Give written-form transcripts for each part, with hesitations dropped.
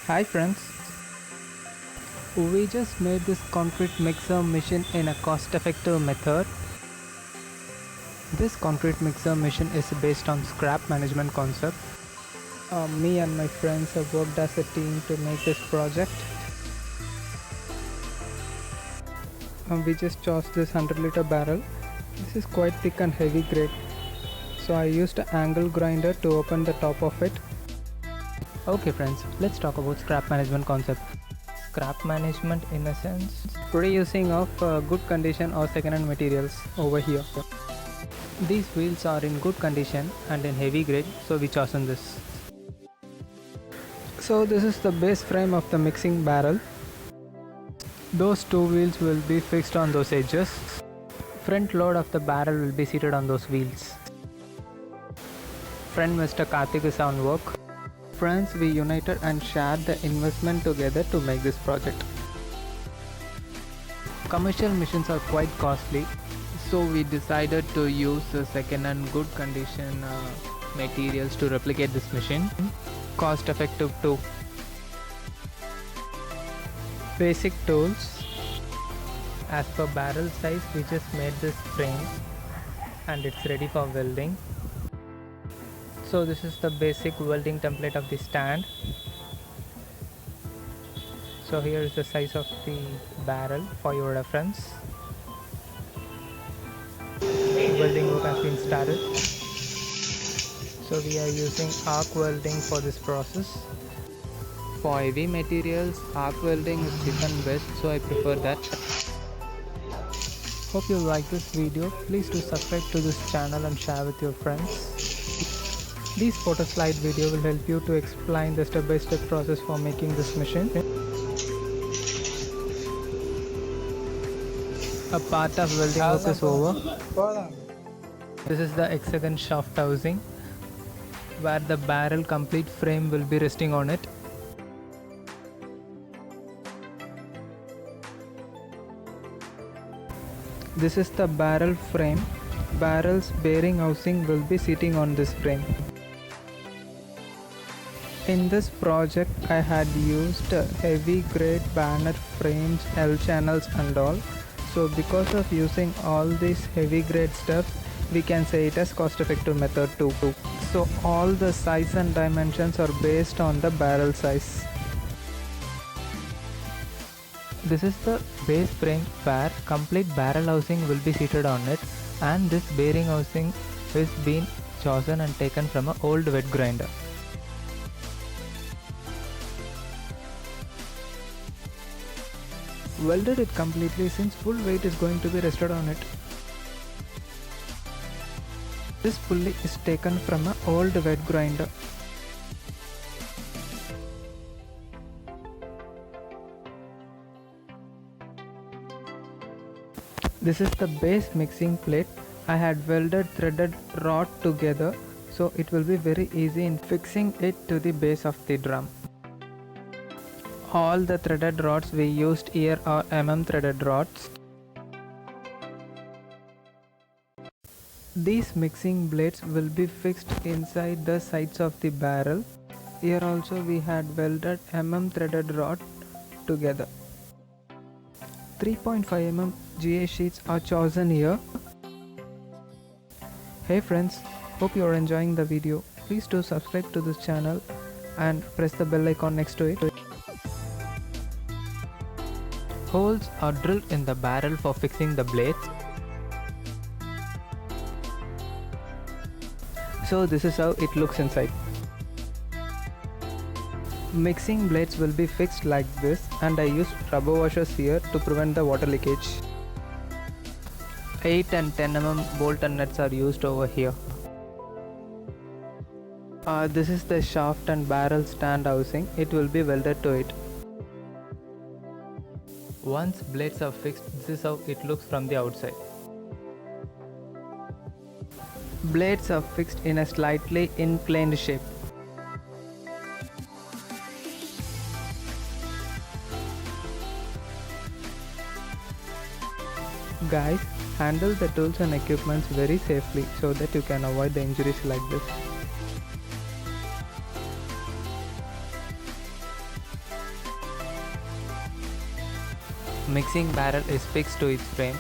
Hi friends, we just made this concrete mixer machine in a cost-effective method. This concrete mixer machine is based on scrap management concept. Me and my friends have worked as a team to make this project. We just chose this 100-liter barrel. This is quite thick and heavy grade. So I used an angle grinder to open the top of it. Okay friends, let's talk about scrap management concept. Scrap management in a sense, reusing of good condition or second-hand materials over here. These wheels are in good condition and in heavy grade, so we chosen this. So this is the base frame of the mixing barrel. Those two wheels will be fixed on those edges. Front load of the barrel will be seated on those wheels. Friend Mr. Karthik is on work. Friends, we united and shared the investment together to make this project. Commercial machines are quite costly, so we decided to use second-hand good condition materials to replicate this machine. Cost effective too. Basic tools. As per barrel size, we just made this frame and it's ready for welding. So this is the basic welding template of the stand. So here is the size of the barrel for your reference. Welding work has been started. So we are using arc welding for this process. For heavy materials, arc welding is cheap and best, so I prefer that. Hope you like this video. Please do subscribe to this channel and share with your friends. This photo slide video will help you to explain the step-by-step process for making this machine. A part of welding work is over. This is the hexagon shaft housing where the barrel complete frame will be resting on it. This is the barrel frame. Barrel's bearing housing will be sitting on this frame. In this project, I had used heavy grade banner frames, L channels and all. So because of using all these heavy grade stuff, we can say it as cost effective method too. So all the size and dimensions are based on the barrel size. This is the base frame where complete barrel housing will be seated on it, and this bearing housing is been chosen and taken from an old wet grinder. Welded it completely since full weight is going to be rested on it. This pulley is taken from an old wet grinder. This is the base mixing plate. I had welded threaded rod together, so it will be very easy in fixing it to the base of the drum. All the threaded rods we used here are threaded rods. These mixing blades will be fixed inside the sides of the barrel. Here also we had welded threaded rod together. 3.5 mm GA sheets are chosen here. Hey friends, hope you are enjoying the video. Please do subscribe to this channel and press the bell icon next to it. Holes are drilled in the barrel for fixing the blades. So this is how it looks inside. Mixing blades will be fixed like this, and I used rubber washers here to prevent the water leakage. 8 and 10 mm bolt and nuts are used over here. This is the shaft and barrel stand housing. It will be welded to it. Once blades are fixed, this is how it looks from the outside. Blades are fixed in a slightly inclined shape. Guys, handle the tools and equipments very safely so that you can avoid the injuries like this. mixing barrel is fixed to its frame.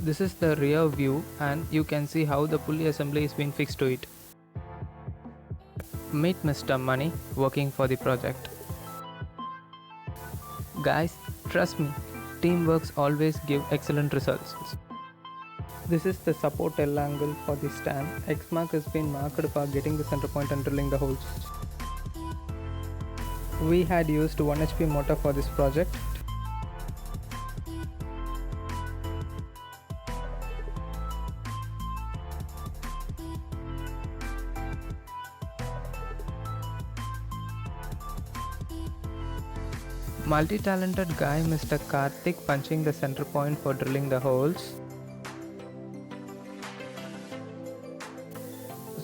This is the rear view and you can see how the pulley assembly is being fixed to it. Meet Mr. Money working for the project. Guys, trust me, teamworks always give excellent results. This is the support L angle for the stand. X mark has been marked for getting the center point and drilling the holes. We had used 1 HP motor for this project. Multi-talented guy Mr. Karthik punching the center point for drilling the holes.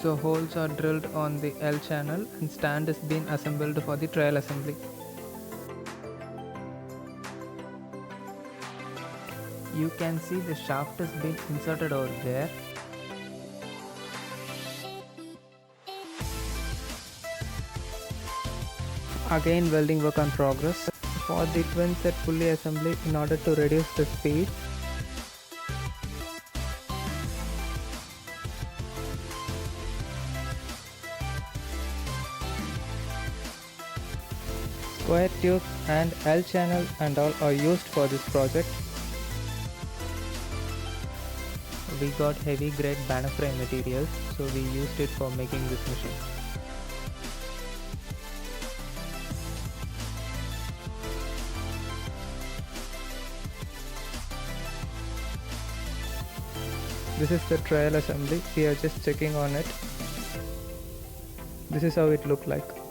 So holes are drilled on the L channel and stand is being assembled for the trail assembly. You can see the shaft is being inserted over there. Again welding work on progress. For the twin set pulley assembly, in order to reduce the speed, square tubes and L channel and all are used for this project. We got heavy grade banner frame materials, so we used it for making this machine. This is the trail assembly. We are just checking on it. This is how it looked like.